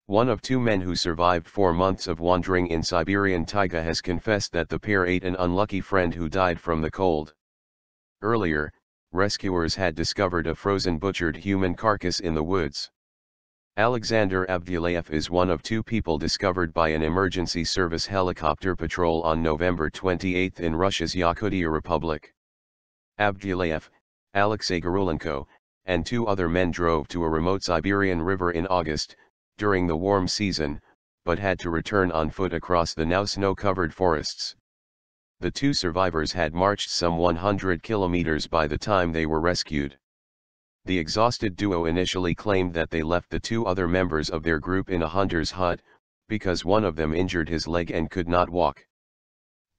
One of two men who survived 4 months of wandering in Siberian taiga has confessed that the pair ate an unlucky friend who died from the cold. Earlier, rescuers had discovered a frozen butchered human carcass in the woods. Alexander Abdulayev is one of two people discovered by an emergency service helicopter patrol on November 28 in Russia's Yakutia Republic. Abdulayev, Alexei Garulenko, and two other men drove to a remote Siberian river in August, during the warm season, but had to return on foot across the now snow-covered forests. The two survivors had marched some 100 kilometers by the time they were rescued. The exhausted duo initially claimed that they left the two other members of their group in a hunter's hut, because one of them injured his leg and could not walk.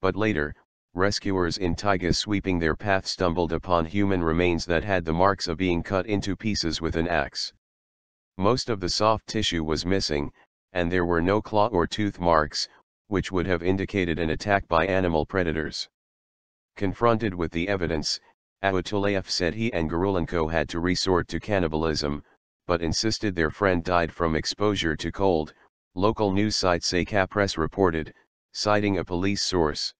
But later, rescuers in taiga sweeping their path stumbled upon human remains that had the marks of being cut into pieces with an axe. Most of the soft tissue was missing, and there were no claw or tooth marks, which would have indicated an attack by animal predators. Confronted with the evidence, Abdulayev said he and Garulenko had to resort to cannibalism, but insisted their friend died from exposure to cold, local news site Saka Press reported, citing a police source.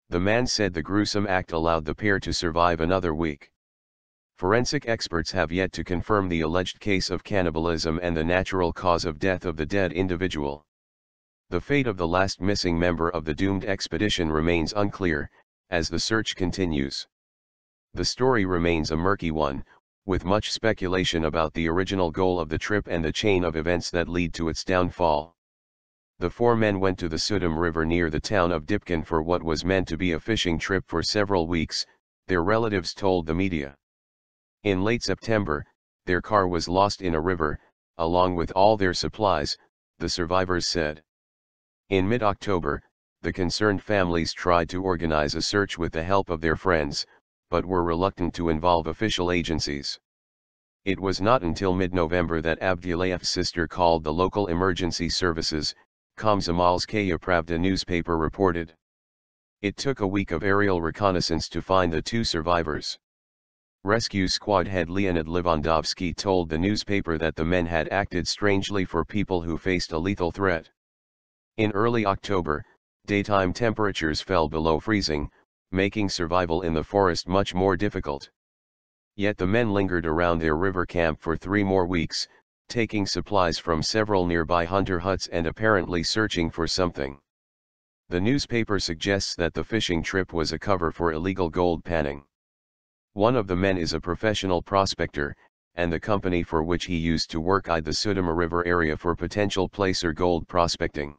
The man said the gruesome act allowed the pair to survive another week. Forensic experts have yet to confirm the alleged case of cannibalism and the natural cause of death of the dead individual. The fate of the last missing member of the doomed expedition remains unclear, as the search continues. The story remains a murky one, with much speculation about the original goal of the trip and the chain of events that lead to its downfall. The four men went to the Sudom River near the town of Dipkin for what was meant to be a fishing trip for several weeks, their relatives told the media. In late September, their car was lost in a river, along with all their supplies, the survivors said. In mid-October, the concerned families tried to organize a search with the help of their friends, but were reluctant to involve official agencies. It was not until mid-November that Abdulayev's sister called the local emergency services, Komsomolskaya Pravda newspaper reported. It took a week of aerial reconnaissance to find the two survivors. Rescue squad head Leonid Levandovsky told the newspaper that the men had acted strangely for people who faced a lethal threat. In early October, daytime temperatures fell below freezing, making survival in the forest much more difficult. Yet the men lingered around their river camp for 3 more weeks, taking supplies from several nearby hunter huts and apparently searching for something. The newspaper suggests that the fishing trip was a cover for illegal gold panning. One of the men is a professional prospector, and the company for which he used to work eyed the Sudoma River area for potential placer gold prospecting.